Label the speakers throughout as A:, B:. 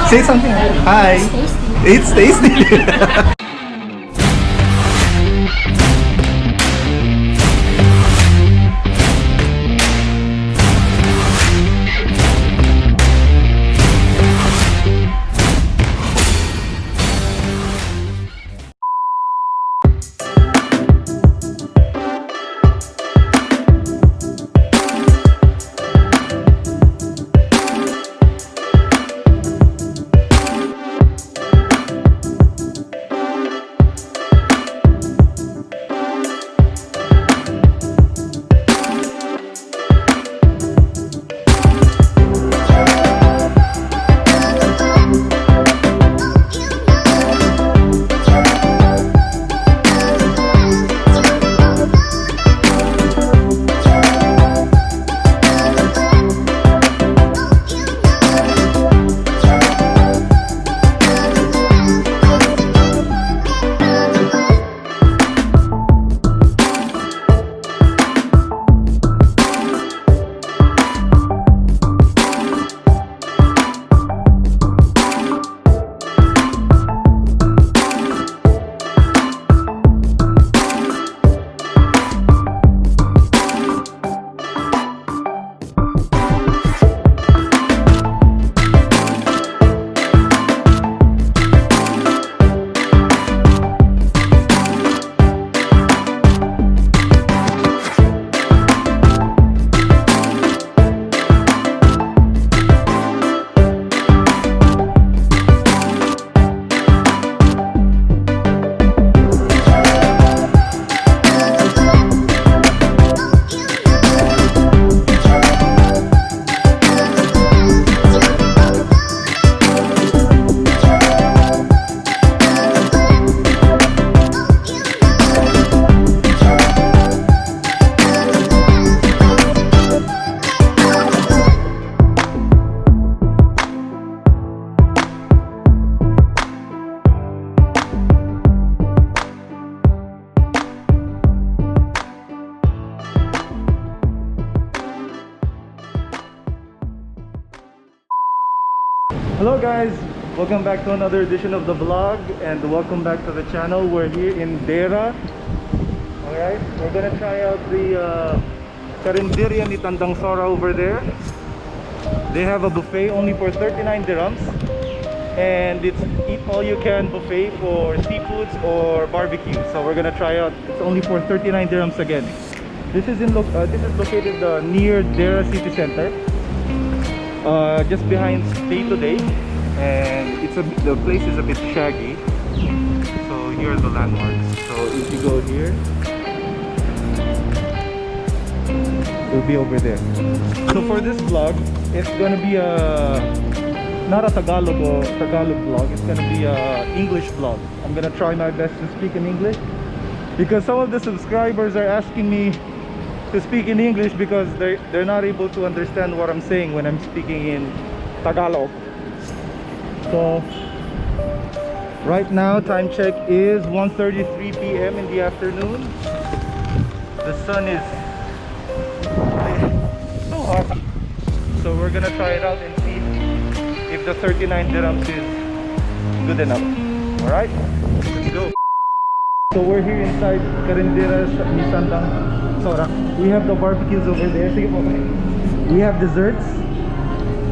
A: Say something. Hi. It's tasty. Hello guys, welcome back to another edition of the vlog and welcome back to the channel. We're here in Deira. Alright, we're gonna try out the Carinderia Ni Tandang Sora over there. They have a buffet only for 39 dirhams and it's eat all you can buffet for seafoods or barbecue. So we're gonna try out, it's only for 39 dirhams again. This is located near Deira city center. Just behind Day to Day, and the place is a bit shaggy. So here are the landmarks. So if you go here, it'll be over there. So for this vlog, it's gonna be not a Tagalog vlog. It's gonna be a English vlog. I'm gonna try my best to speak in English because some of the subscribers are asking me to speak in English because they're not able to understand what I'm saying when I'm speaking in Tagalog. So right now time check is 1:33 p.m. in the afternoon. The sun is so hot. So we're gonna try it out and see if the 39 dirhams is good enough. Alright, let's go. So we're here inside Carinderia Ni Tandang Sora. We have the barbecues over there. We have desserts.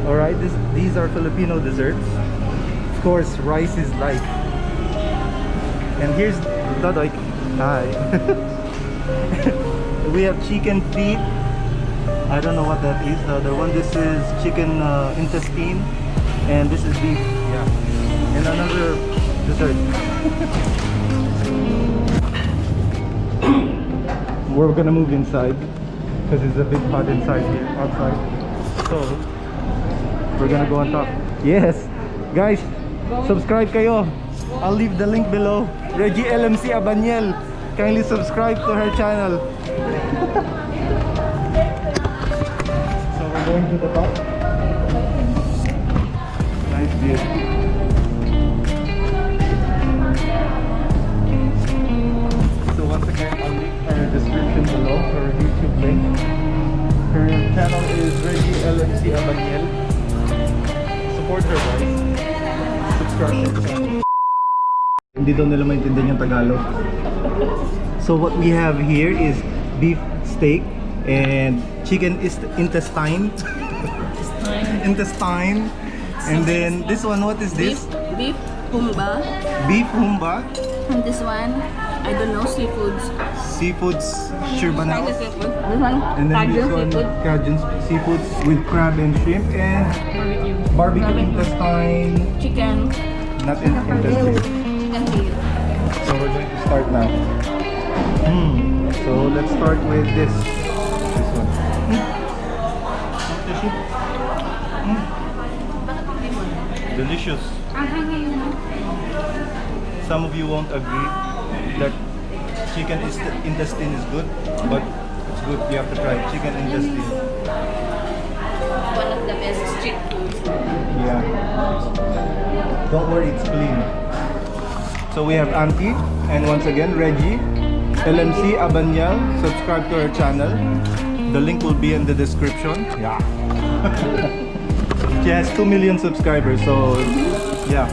A: Alright, these are Filipino desserts. Of course, rice is life. And here's Dadoy. Hi. We have chicken feet. I don't know what that is. The other one, this is chicken intestine. And this is beef. Yeah. And another dessert. We're gonna move inside because it's a bit hot inside here, outside. So we're gonna go on top. Yes, guys, subscribe kayo. I'll leave the link below. Reggie LMC Abaniel, kindly subscribe to her channel. So we're going to the top. Nice view. Once again, I'll leave her description below, her YouTube link. Her channel is Reggie LMC Abaniel. Support her, guys. instructions. Hindi daw nila maintindihan yung Tagalog. So what we have here is beef steak and chicken intestine. Intestine. And then this one, what is this?
B: Beef humba.
A: Beef humba.
B: And this one, I don't know, seafoods.
A: Seafoods, shirbanao.
B: Seafood. This one,
A: And then this
B: Cajun
A: one,
B: seafood.
A: Cajun seafood with crab and shrimp and barbecue intestine.
B: Chicken.
A: Not intestine.
B: Chicken tail.
A: So we're going to start now. So let's start with this one. Delicious. Some of you won't agree that chicken intestine is good, but it's good. You have to try chicken intestine.
B: One of the best street foods.
A: Yeah. Don't worry, it's clean. So we have Auntie, and once again Reggie, LMC Abanyal. Subscribe to our channel. The link will be in the description. Yeah. She has 2 million subscribers, so yeah.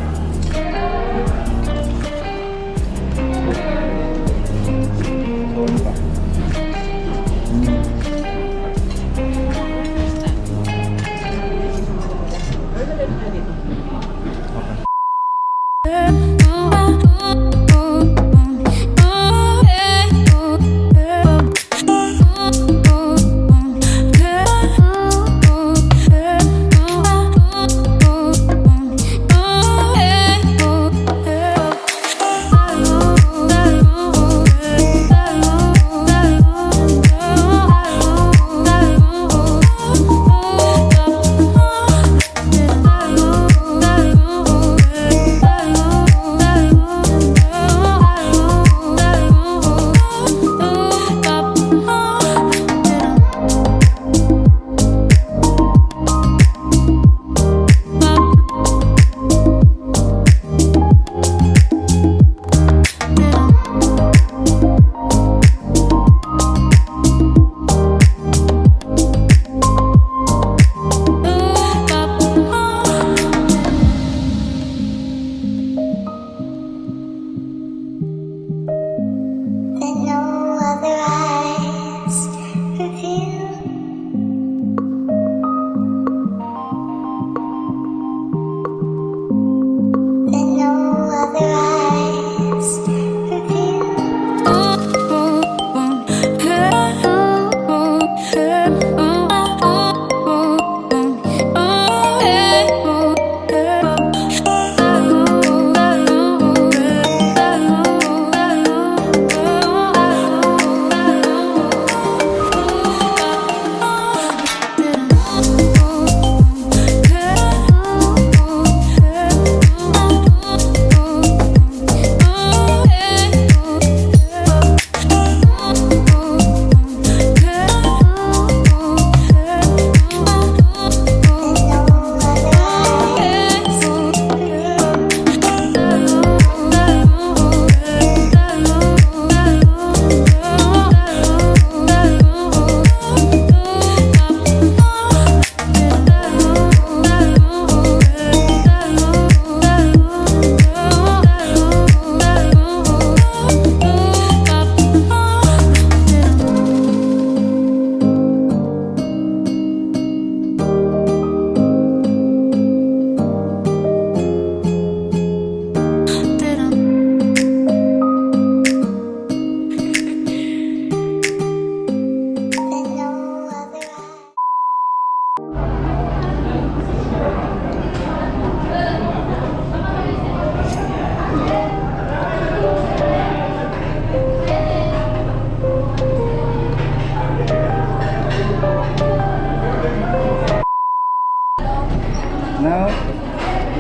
A: Now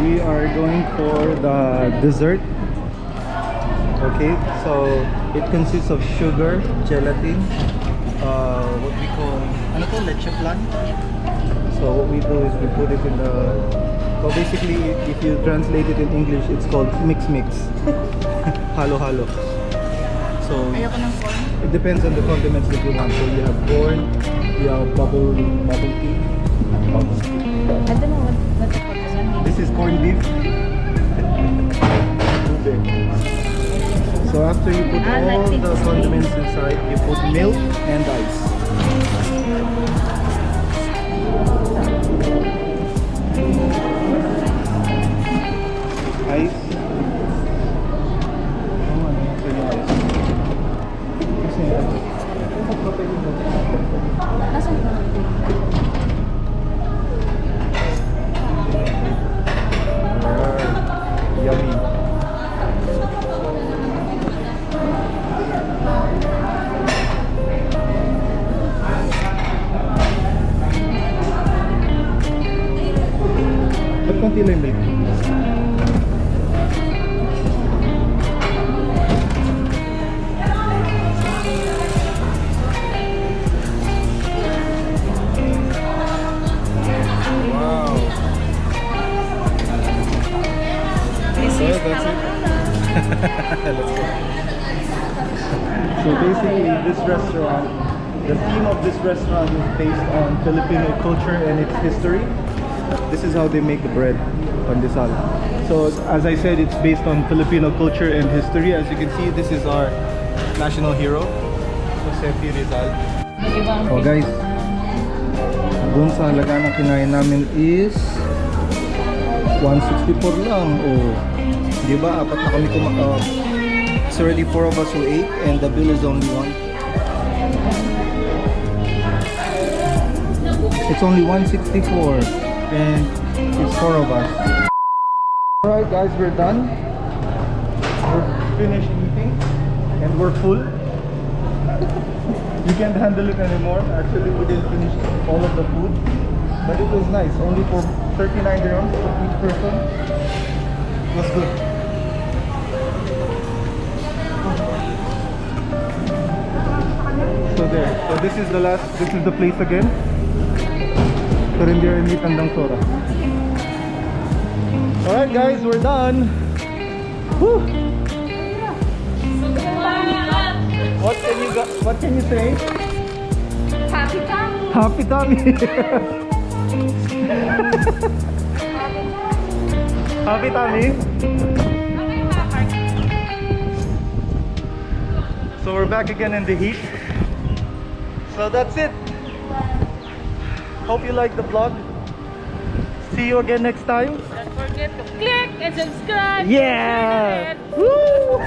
A: we are going for the dessert. Okay, so it consists of sugar, gelatin, what we call ano to, leche flan. So what we do is we put it in the, well basically if you translate it in English it's called mix halo halo. So
B: Ayoko ng corn.
A: it depends on the condiments that you want. So you have corn, you have bubble tea.
B: I don't know what the corn is.
A: This is corned beef. ube. So after you put all the condiments inside, you put milk and ice. Ice. Oh, ano yung sa'yo ice? Kasi
B: Nasaan ba?
A: yummy. Ba't konti lang yung milk? Wow. So that's it. Let's go. So basically this restaurant, the theme of this restaurant is based on Filipino culture and its history. This is how they make the bread, pandesal. So as I said, it's based on Filipino culture and history. As you can see, this is our national hero, Jose Rizal. Oh guys, dun sa halaga ng kinain namin is 164 lang. Oh, di ba? Apat na kami it's already 4 of us who ate and the bill is only one. It's only 164 and it's 4 of us. Alright guys, we're done. We're finished eating and we're full. You can't handle it anymore. Actually, we didn't finish all of the food, but it was nice. Only for 39 dirhams for each person. It was good. So there. So this is the last. This is the place again. Carinderia Ni Tandang Sora. Alright guys, we're done. Woo. What can you say?
B: Happy tummy!
A: Happy tummy! Happy tummy! So we're back again in the heat. So that's it. Hope you liked the vlog. See you again next time.
B: Don't forget to click and subscribe.
A: Yeah! Woo!